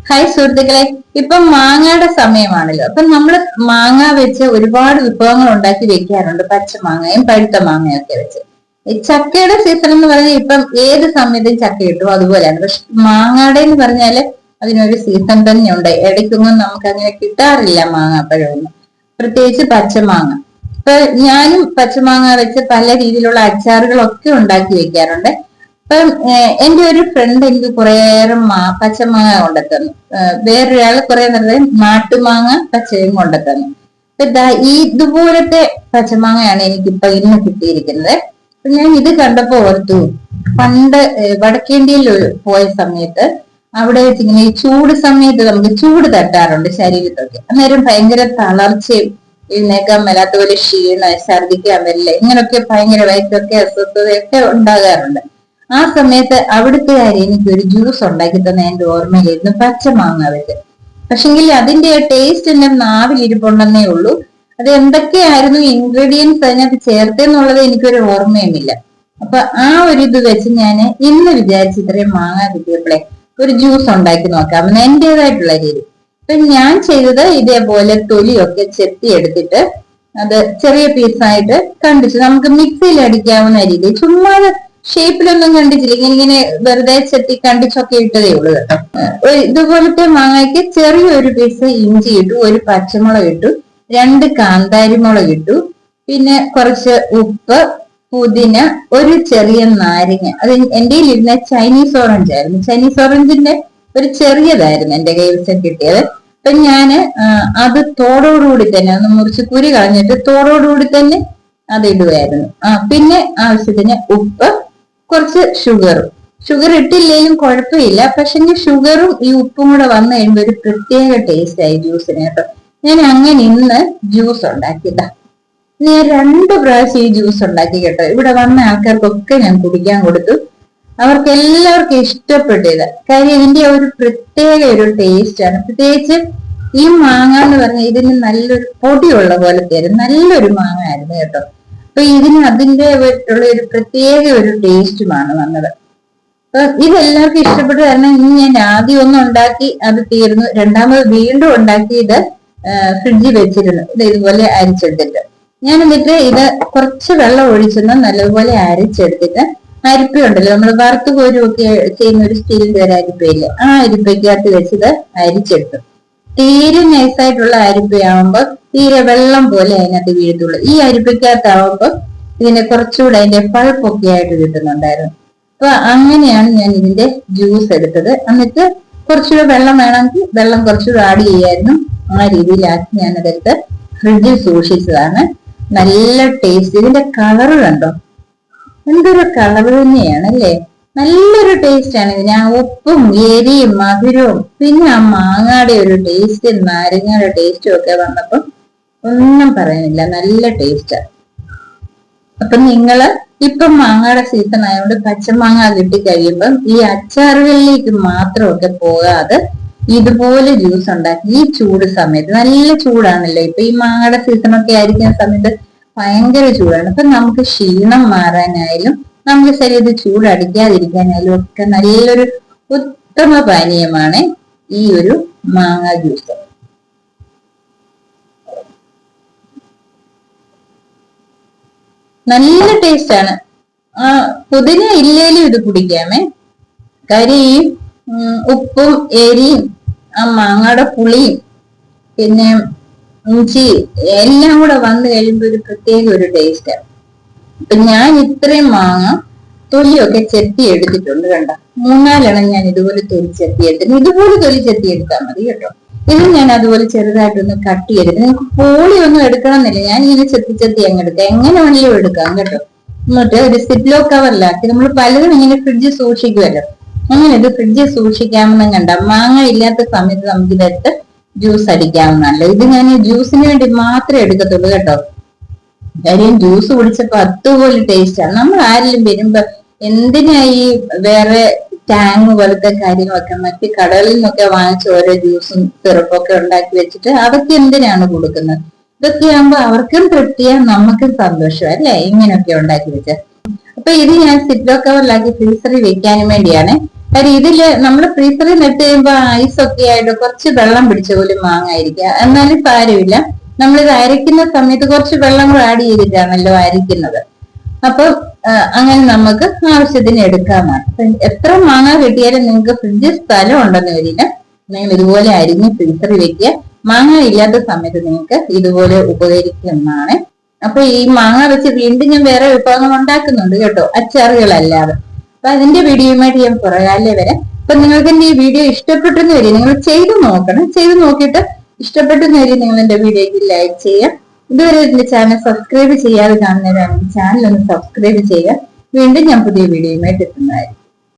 Hi സുഹൃത്തുക്കളെ, ഇപ്പൊ മാങ്ങയുടെ സമയമാണല്ലോ. അപ്പൊ നമ്മള് മാങ്ങ വെച്ച് ഒരുപാട് വിഭവങ്ങൾ ഉണ്ടാക്കി വെക്കാറുണ്ട്. പച്ചമാങ്ങയും പഴുത്ത മാങ്ങയും ഒക്കെ വെച്ച്. ഈ ചക്കയുടെ സീസൺ എന്ന് പറഞ്ഞാൽ ഇപ്പം ഏത് സമയത്തും ചക്ക കിട്ടും, അതുപോലെയാണ്. പക്ഷെ മാങ്ങയുടെ എന്ന് പറഞ്ഞാല് അതിനൊരു സീസൺ തന്നെയുണ്ട്. ഇടയ്ക്കൊന്നും നമുക്ക് അങ്ങനെ കിട്ടാറില്ല മാങ്ങാപ്പഴമൊന്നും, പ്രത്യേകിച്ച് പച്ചമാങ്ങ. ഇപ്പൊ ഞാനും പച്ചമാങ്ങ വെച്ച് പല രീതിയിലുള്ള അച്ചാറുകളൊക്കെ ഉണ്ടാക്കി വെക്കാറുണ്ട്. ഇപ്പം എന്റെ ഒരു ഫ്രണ്ട് എനിക്ക് കുറേയേറെ പച്ചമാങ്ങ കൊണ്ടുത്തന്നു. വേറൊരാള് കുറെ നേരം നാട്ടുമാങ്ങ പച്ചയും കൊണ്ടുത്തന്നു. ഈ ഇതുപോലത്തെ പച്ചമാങ്ങയാണ് എനിക്കിപ്പൊ ഇന്ന് കിട്ടിയിരിക്കുന്നത്. ഞാൻ ഇത് കണ്ടപ്പോ ഓർത്തു, പണ്ട് വടക്കേന്ത്യയിൽ പോയ സമയത്ത് അവിടെ വെച്ച് ഇങ്ങനെ ഈ ചൂട് സമയത്ത് നമുക്ക് ചൂട് തട്ടാറുണ്ട് ശരീരത്തൊക്കെ. അന്നേരം ഭയങ്കര തളർച്ചയും എഴുന്നേക്കാൻ മേലാത്ത പോലെ ക്ഷീണം, ഛർദിക്കാൻ വരില്ല, ഇങ്ങനൊക്കെ ഭയങ്കര വയറ്റൊക്കെ അസ്വസ്ഥതയൊക്കെ ഉണ്ടാകാറുണ്ട്. ആ സമയത്ത് അവിടുത്തെ കാര്യം എനിക്കൊരു ജ്യൂസ് ഉണ്ടാക്കി തന്നെ എന്റെ ഓർമ്മയിലിരുന്നു, പച്ചമാങ്ങ വെച്ച്. പക്ഷെങ്കിൽ അതിന്റെ ടേസ്റ്റ് എന്റെ നാവിൽ ഇരിപ്പുണ്ടെന്നേ ഉള്ളൂ. അത് എന്തൊക്കെയായിരുന്നു ഇൻഗ്രീഡിയൻസ് അതിനകത്ത് ചേർത്തെന്നുള്ളത് എനിക്കൊരു ഓർമ്മയുമില്ല. അപ്പൊ ആ ഒരു ഇത് വെച്ച് ഞാൻ ഇന്ന് വിചാരിച്ചു, ഇത്രയും മാങ്ങ കിട്ടിയപ്പോഴേ ഒരു ജ്യൂസ് ഉണ്ടാക്കി നോക്കാം എന്റേതായിട്ടുള്ള രീതി. അപ്പൊ ഞാൻ ചെയ്തത് ഇതേപോലെ തൊലിയൊക്കെ ചെത്തി എടുത്തിട്ട് അത് ചെറിയ പീസായിട്ട് കണ്ടിച്ച് നമുക്ക് മിക്സിയിൽ അടിക്കാവുന്ന രീതി, ചുമ്മാ ഷേപ്പിലൊന്നും കണ്ടിച്ചില്ല, ഇങ്ങനെ വെറുതെ ചെത്തി കണ്ടിച്ചൊക്കെ ഇട്ടതേ ഉള്ളൂ കേട്ടോ. ഇതുപോലത്തെ മാങ്ങയ്ക്ക് ചെറിയൊരു പീസ് ഇഞ്ചി ഇട്ടു, ഒരു പച്ചമുളക് ഇട്ടു, 2 കാന്താരിമുളക് ഇട്ടു, പിന്നെ കുറച്ച് ഉപ്പ്, പുതിന, ഒരു ചെറിയ നാരങ്ങ. അത് എന്റെ ഇരുന്ന ചൈനീസ് ഓറഞ്ച് ആയിരുന്നു. ചൈനീസ് ഓറഞ്ചിന്റെ ഒരു ചെറിയതായിരുന്നു എന്റെ കയ്യിൽ വെച്ച് കിട്ടിയത്. അപ്പൊ ഞാന് അത് തോടോടുകൂടി തന്നെ ഒന്ന് മുറിച്ച് കുരു കളഞ്ഞിട്ട് തോടോടുകൂടി തന്നെ അത് ഇടുമായിരുന്നു. പിന്നെ ആവശ്യത്തിന് ഉപ്പ്, കുറച്ച് ഷുഗർ ഇട്ടില്ലെങ്കിലും കുഴപ്പമില്ല. പക്ഷെങ്കിൽ ഷുഗറും ഈ ഉപ്പും കൂടെ വന്നു കഴിയുമ്പോൾ ഒരു പ്രത്യേക ടേസ്റ്റ് ആയി ജ്യൂസിന് കേട്ടോ. ഞാൻ അങ്ങനെ ഇന്ന് ജ്യൂസ് ഉണ്ടാക്കിയതാ. ഞാൻ 2 പ്രാവശ്യം ഈ ജ്യൂസ് ഉണ്ടാക്കി കേട്ടോ. ഇവിടെ വന്ന ആൾക്കാർക്കൊക്കെ ഞാൻ കുടിക്കാൻ കൊടുത്തു. അവർക്ക് എല്ലാവർക്കും ഇഷ്ടപ്പെട്ടത്. കാര്യം ഇതിന്റെ ഒരു പ്രത്യേക ഒരു ടേസ്റ്റ് ആണ്. പ്രത്യേകിച്ച് ഈ മാങ്ങ എന്ന് പറഞ്ഞാൽ ഇതിന് നല്ലൊരു പൊടിയുള്ള പോലത്തെ നല്ലൊരു മാങ്ങ ആയിരുന്നു കേട്ടോ. അപ്പൊ ഇതിന് അതിന്റെ ഉള്ള ഒരു പ്രത്യേക ഒരു ടേസ്റ്റുമാണ് വന്നത്. അപ്പൊ ഇതെല്ലാവർക്കും ഇഷ്ടപ്പെട്ടു. കാരണം ഇനി ഞാൻ ആദ്യം ഒന്നും ഉണ്ടാക്കി അത് തീർന്നു, രണ്ടാമത് വീണ്ടും ഉണ്ടാക്കി ഇത് ഫ്രിഡ്ജിൽ വെച്ചിരുന്നു. ഇത് ഇതുപോലെ അരിച്ചെടുത്തിട്ട് ഞാൻ എന്നിട്ട് ഇത് കുറച്ച് വെള്ളം ഒഴിച്ചെന്ന് നല്ലതുപോലെ അരിച്ചെടുത്തിട്ട് അരിപ്പ ഉണ്ടല്ലോ, നമ്മൾ വറുത്ത് കോരുമൊക്കെ ചെയ്യുന്ന ഒരു സ്റ്റീലിന്റെ ഒരു അരിപ്പയില്ലേ, ആ അരിപ്പയ്ക്കകത്ത് വെച്ചത് അരിച്ചെടുത്തു. തീരെ നൈസായിട്ടുള്ള അരിപ്പയാവുമ്പോ തീരെ വെള്ളം പോലെ അതിനകത്ത് വീഴത്തുള്ളൂ. ഈ അരിപ്പയ്ക്കകത്താവുമ്പോ ഇതിന്റെ കുറച്ചുകൂടെ അതിന്റെ പഴുപ്പൊക്കെ ആയിട്ട് കിട്ടുന്നുണ്ടായിരുന്നു. അപ്പൊ അങ്ങനെയാണ് ഞാൻ ഇതിന്റെ ജ്യൂസ് എടുത്തത്. എന്നിട്ട് കുറച്ചുകൂടെ വെള്ളം വേണമെങ്കിൽ വെള്ളം കുറച്ചുകൂടെ ആഡ് ചെയ്യായിരുന്നു. ആ രീതിയിലാക്കി ഞാനതെടുത്ത് ഫ്രിഡ്ജിൽ സൂക്ഷിച്ചതാണ്. നല്ല ടേസ്റ്റ്. ഇതിന്റെ കളറ് കണ്ടോ, എന്തൊരു കളർ തന്നെയാണ് അല്ലേ. നല്ലൊരു ടേസ്റ്റ് ആണ് ഇതിന്. ആ ഉപ്പും എരിയും മധുരവും പിന്നെ ആ മാങ്ങയുടെ ഒരു ടേസ്റ്റ്, നാരങ്ങയുടെ ടേസ്റ്റും ഒക്കെ വന്നപ്പോ ഒന്നും പറയാനില്ല, നല്ല ടേസ്റ്റാ. അപ്പൊ നിങ്ങള് ഇപ്പം മാങ്ങയുടെ സീസൺ ആയതുകൊണ്ട് പച്ചമാങ്ങ കിട്ടിക്കഴിയുമ്പം ഈ അച്ചാറുകളിലേക്ക് മാത്രമൊക്കെ പോകാതെ ഇതുപോലെ ജ്യൂസ് ഉണ്ടാക്കി ഈ ചൂട് സമയത്ത്, നല്ല ചൂടാണല്ലോ ഇപ്പൊ, ഈ മാങ്ങയുടെ സീസണൊക്കെ ആയിരിക്കുന്ന സമയത്ത് ഭയങ്കര ചൂടാണ്. അപ്പൊ നമുക്ക് ക്ഷീണം മാറാനായാലും നമുക്ക് ശരീരത്തിൽ ചൂടടിക്കാതിരിക്കാനായാലും ഒക്കെ നല്ലൊരു ഉത്തമ പാനീയമാണ് ഈ ഒരു മാങ്ങ ജ്യൂസ്. നല്ല ടേസ്റ്റ് ആണ്. പുതിന ഇല്ലേലും ഇത് കുടിക്കാമേ. കാര്യം ഈ ഉപ്പും എരിയും ആ മാങ്ങയുടെ പുളിയും പിന്നെ ഇഞ്ചി എല്ലാം കൂടെ വന്നു കഴിയുമ്പോ ഒരു പ്രത്യേക ഒരു ടേസ്റ്റാണ്. അപ്പൊ ഞാൻ ഇത്രയും മാങ്ങ തൊലിയൊക്കെ ചെത്തി എടുത്തിട്ടുണ്ട്. കണ്ട 3-4 ഞാൻ ഇതുപോലെ തൊലി ചെത്തി എടുത്തിട്ട്, ഇതുപോലെ തൊലി ചെത്തി എടുത്താൽ മതി കേട്ടോ. ഇത് ഞാൻ അതുപോലെ ചെറുതായിട്ടൊന്ന് കട്ട് ചെയ്തിട്ട്, നിങ്ങൾക്ക് പോളി ഒന്നും എടുക്കണം എന്നില്ല, ഞാൻ ഇങ്ങനെ ചെത്തി അങ്ങ് എടുക്കാം, എങ്ങനെ വേണമെങ്കിലും എടുക്കാം കേട്ടോ. എന്നിട്ട് ഒരു സിപ്ലോ കവറിലാക്കി നമ്മൾ പലതും ഇങ്ങനെ ഫ്രിഡ്ജിൽ സൂക്ഷിക്കുമല്ലോ, അങ്ങനെ ഇത് ഫ്രിഡ്ജിൽ സൂക്ഷിക്കാമെന്ന് കണ്ട മാങ്ങ ഇല്ലാത്ത സമയത്ത് നമുക്ക് ഇതെടുത്ത് ജ്യൂസ് അടിക്കാവുന്നതല്ലോ. ഇത് ഞാൻ ജ്യൂസിന് വേണ്ടി മാത്രമേ എടുക്കത്തുള്ളൂ കേട്ടോ. കാര്യം ജ്യൂസ് കുടിച്ചപ്പോ അതുപോലെ ടേസ്റ്റാണ്. നമ്മൾ ആരെങ്കിലും വരുമ്പോ എന്തിനാ ഈ വേറെ ടാങ് പോലത്തെ കാര്യങ്ങളൊക്കെ മറ്റ് കടകളിൽ നിന്നൊക്കെ വാങ്ങിച്ച് ഓരോ ജ്യൂസും സിറപ്പൊക്കെ ഉണ്ടാക്കി വെച്ചിട്ട് അതൊക്കെ എന്തിനാണ് കൊടുക്കുന്നത്? ഇതൊക്കെ ആകുമ്പോ അവർക്കും തൃപ്തിയാ, നമുക്കും സന്തോഷം അല്ലേ, ഇങ്ങനെയൊക്കെ ഉണ്ടാക്കി വെച്ച. അപ്പൊ ഇത് ഞാൻ സിപ്ലോ കവറിലാക്കി ഫ്രീസറിൽ വെക്കാനും വേണ്ടിയാണ്. കാര്യം ഇതില് നമ്മൾ ഫ്രീസറിൽ നിട്ട് കഴിയുമ്പോ ഐസൊക്കെ ആയിട്ട് കുറച്ച് വെള്ളം പിടിച്ച പോലും മാങ്ങായിരിക്കുക. എന്നാലും സാരമില്ല, നമ്മളിത് അരയ്ക്കുന്ന സമയത്ത് കുറച്ച് വെള്ളം കൂടെ ആഡ് ചെയ്തിട്ടാണല്ലോ അരയ്ക്കുന്നത്. അപ്പൊ അങ്ങനെ നമുക്ക് ആവശ്യത്തിന് എടുക്കാമാണ്. എത്ര മാങ്ങ കിട്ടിയാലും നിങ്ങൾക്ക് ഫ്രിഡ്ജിൽ സ്ഥലം ഉണ്ടെന്ന് വരില്ല, നിങ്ങൾ ഇതുപോലെ അരിഞ്ഞ് ഫ്രീസറിൽ വെക്കുക. മാങ്ങ ഇല്ലാത്ത സമയത്ത് നിങ്ങൾക്ക് ഇതുപോലെ ഉപകരിക്കുന്നതാണ്. അപ്പൊ ഈ മാങ്ങ വെച്ച് വീണ്ടും ഞാൻ വേറെ വിഭവങ്ങൾ ഉണ്ടാക്കുന്നുണ്ട് കേട്ടോ, അച്ചാറുകളല്ലാതെ. അപ്പൊ അതിന്റെ വീഡിയോയുമായിട്ട് ഞാൻ പുറകാലെ വരാം. അപ്പൊ നിങ്ങൾക്ക് എന്റെ ഈ വീഡിയോ ഇഷ്ടപ്പെട്ടെന്ന് വരും, നിങ്ങൾ ചെയ്ത് നോക്കണം. ചെയ്ത് നോക്കിയിട്ട് ഇഷ്ടപ്പെട്ടെന്ന് വരും നിങ്ങൾ എന്റെ വീഡിയോക്ക് ലൈക്ക് ചെയ്യുക. ഇതുവരെ എന്റെ ചാനൽ സബ്സ്ക്രൈബ് ചെയ്യാതെ കാണുന്നവരാണെങ്കിൽ ചാനൽ ഒന്ന് സബ്സ്ക്രൈബ് ചെയ്യുക. വീണ്ടും ഞാൻ പുതിയ വീഡിയോയുമായിട്ട് എത്തുന്നതായിരിക്കും.